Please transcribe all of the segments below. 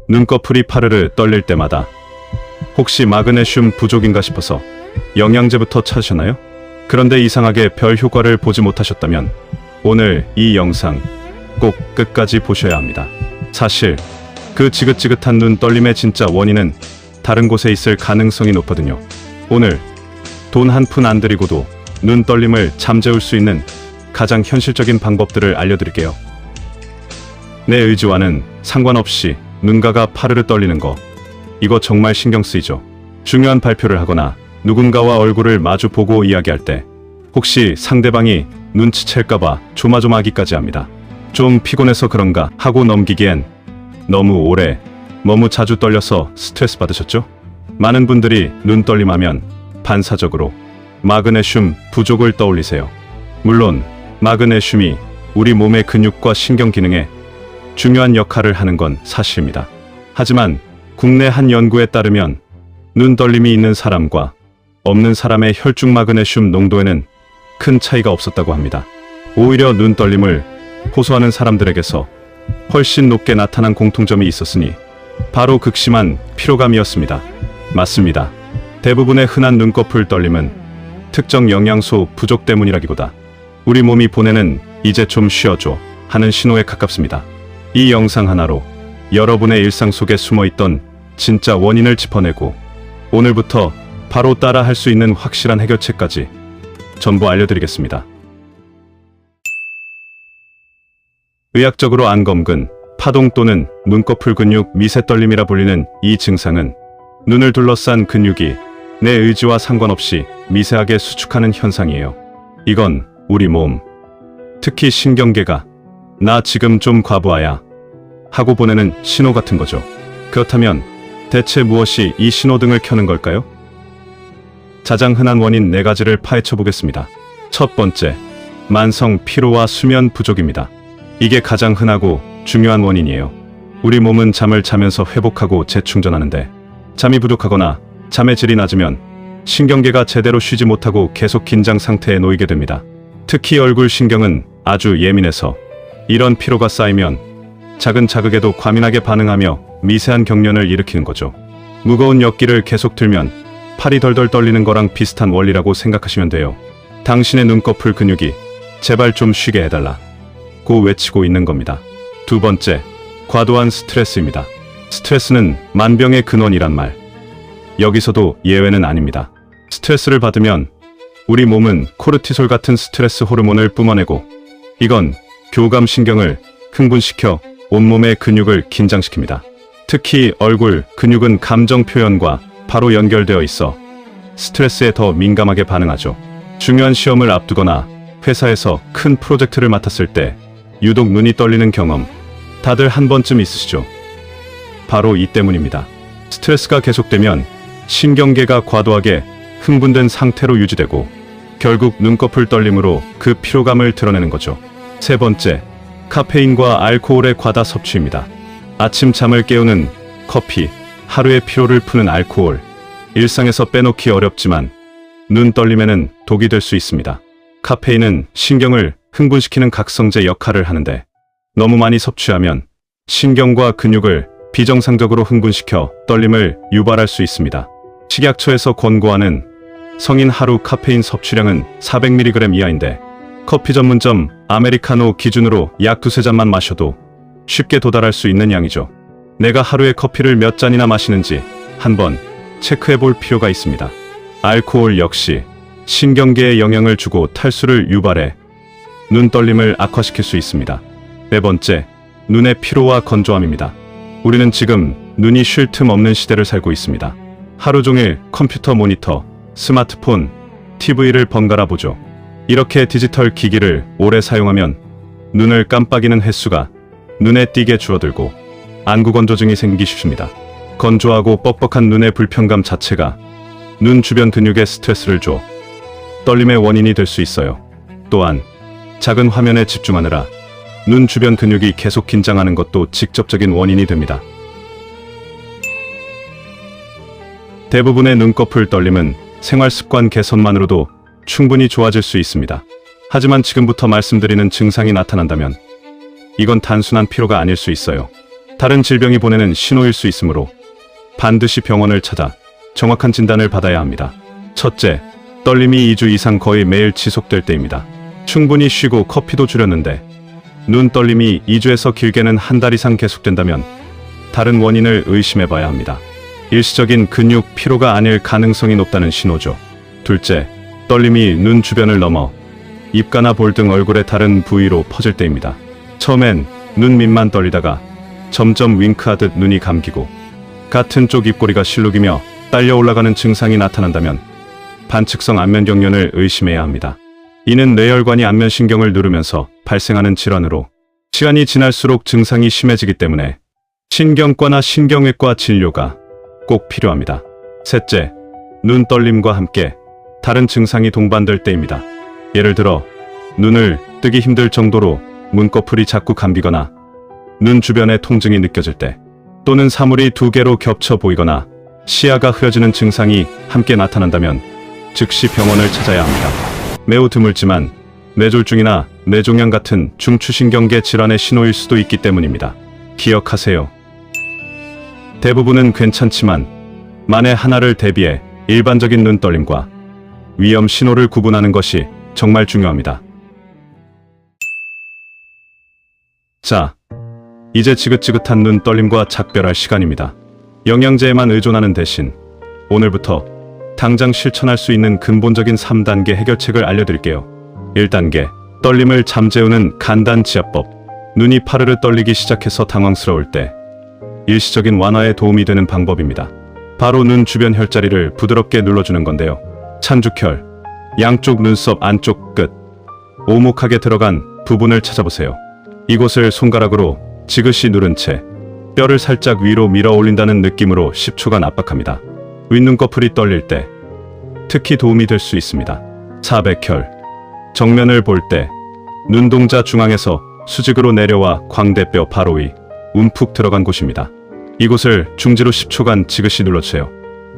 눈꺼풀이 파르르 떨릴 때마다 혹시 마그네슘 부족인가 싶어서 영양제부터 찾으셨나요? 그런데 이상하게 별 효과를 보지 못하셨다면 오늘 이 영상 꼭 끝까지 보셔야 합니다. 사실 그 지긋지긋한 눈 떨림의 진짜 원인은 다른 곳에 있을 가능성이 높거든요. 오늘 돈 한 푼 안 들이고도 눈 떨림을 잠재울 수 있는 가장 현실적인 방법들을 알려드릴게요. 내 의지와는 상관없이 눈가가 파르르 떨리는 거, 이거 정말 신경 쓰이죠. 중요한 발표를 하거나 누군가와 얼굴을 마주 보고 이야기할 때 혹시 상대방이 눈치챌까봐 조마조마하기까지 합니다. 좀 피곤해서 그런가 하고 넘기기엔 너무 오래, 너무 자주 떨려서 스트레스 받으셨죠? 많은 분들이 눈 떨림하면 반사적으로 마그네슘 부족을 떠올리세요. 물론 마그네슘이 우리 몸의 근육과 신경 기능에 중요한 역할을 하는 건 사실입니다. 하지만 국내 한 연구에 따르면 눈 떨림이 있는 사람과 없는 사람의 혈중 마그네슘 농도에는 큰 차이가 없었다고 합니다. 오히려 눈 떨림을 호소하는 사람들에게서 훨씬 높게 나타난 공통점이 있었으니 바로 극심한 피로감이었습니다. 맞습니다. 대부분의 흔한 눈꺼풀 떨림은 특정 영양소 부족 때문이라기보다 우리 몸이 보내는 이제 좀 쉬어줘 하는 신호에 가깝습니다. 이 영상 하나로 여러분의 일상 속에 숨어있던 진짜 원인을 짚어내고 오늘부터 바로 따라 할 수 있는 확실한 해결책까지 전부 알려드리겠습니다. 의학적으로 안검근, 파동 또는 눈꺼풀 근육 미세떨림이라 불리는 이 증상은 눈을 둘러싼 근육이 내 의지와 상관없이 미세하게 수축하는 현상이에요. 이건 우리 몸, 특히 신경계가 나 지금 좀 과부하야 하고 보내는 신호 같은 거죠. 그렇다면 대체 무엇이 이 신호등을 켜는 걸까요? 가장 흔한 원인 4가지를 파헤쳐 보겠습니다. 첫 번째, 만성 피로와 수면 부족입니다. 이게 가장 흔하고 중요한 원인이에요. 우리 몸은 잠을 자면서 회복하고 재충전하는데 잠이 부족하거나 잠의 질이 낮으면 신경계가 제대로 쉬지 못하고 계속 긴장 상태에 놓이게 됩니다. 특히 얼굴 신경은 아주 예민해서 이런 피로가 쌓이면 작은 자극에도 과민하게 반응하며 미세한 경련을 일으키는 거죠. 무거운 역기를 계속 들면 팔이 덜덜 떨리는 거랑 비슷한 원리라고 생각하시면 돼요. 당신의 눈꺼풀 근육이 제발 좀 쉬게 해달라 고 외치고 있는 겁니다. 두 번째, 과도한 스트레스입니다. 스트레스는 만병의 근원이란 말. 여기서도 예외는 아닙니다. 스트레스를 받으면 우리 몸은 코르티솔 같은 스트레스 호르몬을 뿜어내고 이건 교감신경을 흥분시켜 온몸의 근육을 긴장시킵니다. 특히 얼굴 근육은 감정 표현과 바로 연결되어 있어 스트레스에 더 민감하게 반응하죠. 중요한 시험을 앞두거나 회사에서 큰 프로젝트를 맡았을 때 유독 눈이 떨리는 경험 다들 한 번쯤 있으시죠? 바로 이 때문입니다. 스트레스가 계속되면 신경계가 과도하게 흥분된 상태로 유지되고 결국 눈꺼풀 떨림으로 그 피로감을 드러내는 거죠. 세 번째, 카페인과 알코올의 과다 섭취입니다. 아침 잠을 깨우는 커피, 하루의 피로를 푸는 알코올, 일상에서 빼놓기 어렵지만 눈 떨림에는 독이 될 수 있습니다. 카페인은 신경을 흥분시키는 각성제 역할을 하는데 너무 많이 섭취하면 신경과 근육을 비정상적으로 흥분시켜 떨림을 유발할 수 있습니다. 식약처에서 권고하는 성인 하루 카페인 섭취량은 400mg 이하인데 커피 전문점 아메리카노 기준으로 약 2-3잔만 마셔도 쉽게 도달할 수 있는 양이죠. 내가 하루에 커피를 몇 잔이나 마시는지 한번 체크해 볼 필요가 있습니다. 알코올 역시 신경계에 영향을 주고 탈수를 유발해 눈 떨림을 악화시킬 수 있습니다. 네 번째, 눈의 피로와 건조함입니다. 우리는 지금 눈이 쉴 틈 없는 시대를 살고 있습니다. 하루 종일 컴퓨터 모니터, 스마트폰, TV를 번갈아 보죠. 이렇게 디지털 기기를 오래 사용하면 눈을 깜빡이는 횟수가 눈에 띄게 줄어들고 안구 건조증이 생기기 쉽습니다. 건조하고 뻑뻑한 눈의 불편감 자체가 눈 주변 근육에 스트레스를 줘 떨림의 원인이 될 수 있어요. 또한 작은 화면에 집중하느라 눈 주변 근육이 계속 긴장하는 것도 직접적인 원인이 됩니다. 대부분의 눈꺼풀 떨림은 생활습관 개선만으로도 충분히 좋아질 수 있습니다. 하지만 지금부터 말씀드리는 증상이 나타난다면 이건 단순한 피로가 아닐 수 있어요. 다른 질병이 보내는 신호일 수 있으므로 반드시 병원을 찾아 정확한 진단을 받아야 합니다. 첫째, 떨림이 2주 이상 거의 매일 지속될 때입니다. 충분히 쉬고 커피도 줄였는데 눈 떨림이 2주에서 길게는 한 달 이상 계속된다면 다른 원인을 의심해봐야 합니다. 일시적인 근육 피로가 아닐 가능성이 높다는 신호죠. 둘째, 떨림이 눈 주변을 넘어 입가나 볼 등 얼굴의 다른 부위로 퍼질 때입니다. 처음엔 눈 밑만 떨리다가 점점 윙크하듯 눈이 감기고 같은 쪽 입꼬리가 실룩이며 딸려 올라가는 증상이 나타난다면 반측성 안면경련을 의심해야 합니다. 이는 뇌혈관이 안면신경을 누르면서 발생하는 질환으로 시간이 지날수록 증상이 심해지기 때문에 신경과나 신경외과 진료가 꼭 필요합니다. 셋째, 눈 떨림과 함께 다른 증상이 동반될 때입니다. 예를 들어 눈을 뜨기 힘들 정도로 눈꺼풀이 자꾸 감기거나 눈 주변에 통증이 느껴질 때, 또는 사물이 두 개로 겹쳐 보이거나 시야가 흐려지는 증상이 함께 나타난다면 즉시 병원을 찾아야 합니다. 매우 드물지만 뇌졸중이나 뇌종양 같은 중추신경계 질환의 신호일 수도 있기 때문입니다. 기억하세요. 대부분은 괜찮지만 만에 하나를 대비해 일반적인 눈떨림과 위험 신호를 구분하는 것이 정말 중요합니다. 자, 이제 지긋지긋한 눈 떨림과 작별할 시간입니다. 영양제에만 의존하는 대신 오늘부터 당장 실천할 수 있는 근본적인 3단계 해결책을 알려드릴게요. 1단계, 떨림을 잠재우는 간단 지압법. 눈이 파르르 떨리기 시작해서 당황스러울 때 일시적인 완화에 도움이 되는 방법입니다. 바로 눈 주변 혈자리를 부드럽게 눌러주는 건데요. 찬죽혈, 양쪽 눈썹 안쪽 끝, 오목하게 들어간 부분을 찾아보세요. 이곳을 손가락으로 지그시 누른 채 뼈를 살짝 위로 밀어 올린다는 느낌으로 10초간 압박합니다. 윗눈꺼풀이 떨릴 때 특히 도움이 될 수 있습니다. 사백혈, 정면을 볼 때 눈동자 중앙에서 수직으로 내려와 광대뼈 바로 위, 움푹 들어간 곳입니다. 이곳을 중지로 10초간 지그시 눌러주세요.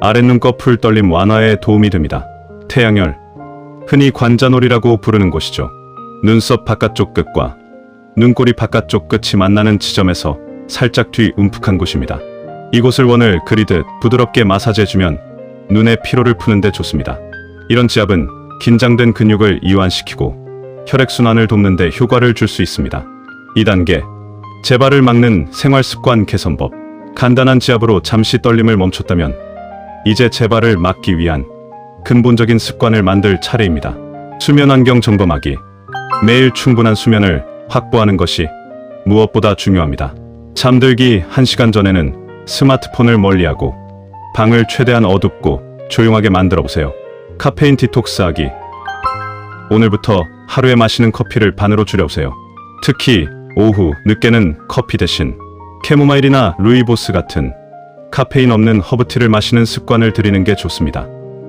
아랫눈꺼풀 떨림 완화에 도움이 됩니다. 태양혈, 흔히 관자놀이라고 부르는 곳이죠. 눈썹 바깥쪽 끝과 눈꼬리 바깥쪽 끝이 만나는 지점에서 살짝 뒤 움푹한 곳입니다. 이곳을 원을 그리듯 부드럽게 마사지해주면 눈의 피로를 푸는데 좋습니다. 이런 지압은 긴장된 근육을 이완시키고 혈액순환을 돕는 데 효과를 줄 수 있습니다. 2단계, 재발을 막는 생활습관 개선법. 간단한 지압으로 잠시 떨림을 멈췄다면 이제 재발을 막기 위한 근본적인 습관을 만들 차례입니다. 수면 환경 점검하기. 매일 충분한 수면을 확보하는 것이 무엇보다 중요합니다. 잠들기 1시간 전에는 스마트폰을 멀리하고 방을 최대한 어둡고 조용하게 만들어 보세요. 카페인 디톡스하기. 오늘부터 하루에 마시는 커피를 반으로 줄여보세요. 특히 오후, 늦게는 커피 대신 캐모마일이나 루이보스 같은 카페인 없는 허브티를 마시는 습관을 들이는 게 좋습니다.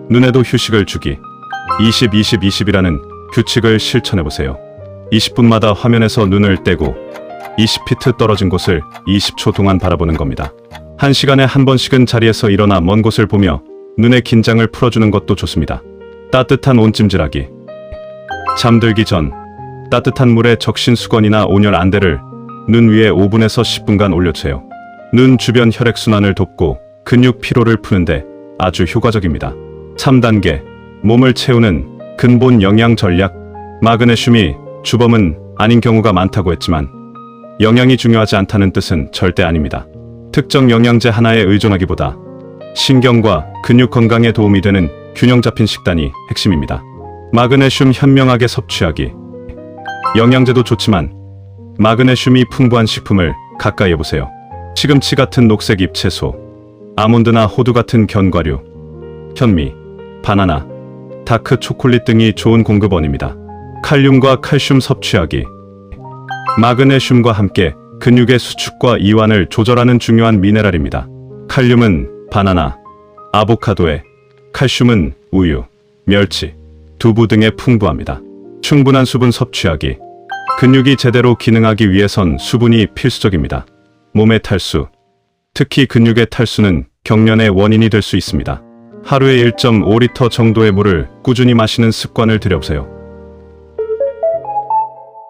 눈에도 휴식을 주기. 20-20-20이라는 규칙을 실천해보세요. 20분마다 화면에서 눈을 떼고 20피트 떨어진 곳을 20초 동안 바라보는 겁니다. 1시간에 한 번씩은 자리에서 일어나 먼 곳을 보며 눈의 긴장을 풀어주는 것도 좋습니다. 따뜻한 온찜질하기. 잠들기 전 따뜻한 물에 적신 수건이나 온열 안대를 눈 위에 5분에서 10분간 올려주세요. 눈 주변 혈액순환을 돕고 근육 피로를 푸는데 아주 효과적입니다. 3단계, 몸을 채우는 근본 영양 전략. 마그네슘이 주범은 아닌 경우가 많다고 했지만 영양이 중요하지 않다는 뜻은 절대 아닙니다. 특정 영양제 하나에 의존하기보다 신경과 근육 건강에 도움이 되는 균형 잡힌 식단이 핵심입니다. 마그네슘 현명하게 섭취하기. 영양제도 좋지만 마그네슘이 풍부한 식품을 가까이 해보세요. 시금치 같은 녹색 잎채소, 아몬드나 호두 같은 견과류, 현미, 바나나, 다크 초콜릿 등이 좋은 공급원입니다. 칼륨과 칼슘 섭취하기. 마그네슘과 함께 근육의 수축과 이완을 조절하는 중요한 미네랄입니다. 칼륨은 바나나, 아보카도에, 칼슘은 우유, 멸치, 두부 등에 풍부합니다. 충분한 수분 섭취하기. 근육이 제대로 기능하기 위해선 수분이 필수적입니다. 몸의 탈수, 특히 근육의 탈수는 경련의 원인이 될 수 있습니다. 하루에 1.5리터 정도의 물을 꾸준히 마시는 습관을 들여보세요.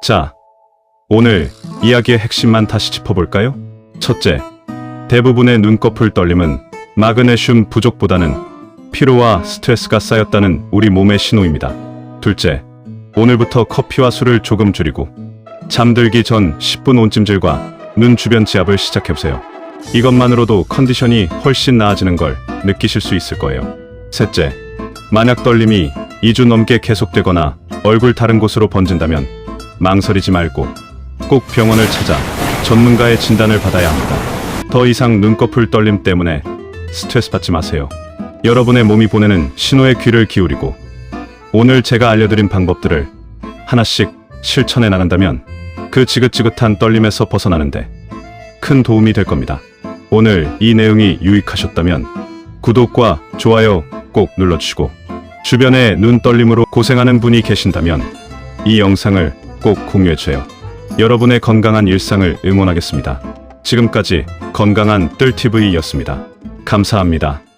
자, 오늘 이야기의 핵심만 다시 짚어볼까요? 첫째, 대부분의 눈꺼풀 떨림은 마그네슘 부족보다는 피로와 스트레스가 쌓였다는 우리 몸의 신호입니다. 둘째, 오늘부터 커피와 술을 조금 줄이고 잠들기 전 10분 온찜질과 눈 주변 지압을 시작해보세요. 이것만으로도 컨디션이 훨씬 나아지는 걸 느끼실 수 있을 거예요. 셋째, 만약 떨림이 2주 넘게 계속되거나 얼굴 다른 곳으로 번진다면 망설이지 말고 꼭 병원을 찾아 전문가의 진단을 받아야 합니다. 더 이상 눈꺼풀 떨림 때문에 스트레스 받지 마세요. 여러분의 몸이 보내는 신호에 귀를 기울이고 오늘 제가 알려드린 방법들을 하나씩 실천해 나간다면 그 지긋지긋한 떨림에서 벗어나는데 큰 도움이 될 겁니다. 오늘 이 내용이 유익하셨다면 구독과 좋아요 꼭 눌러주시고 주변에 눈 떨림으로 고생하는 분이 계신다면 이 영상을 꼭 공유해주세요. 여러분의 건강한 일상을 응원하겠습니다. 지금까지 건강한 뜰TV였습니다. 감사합니다.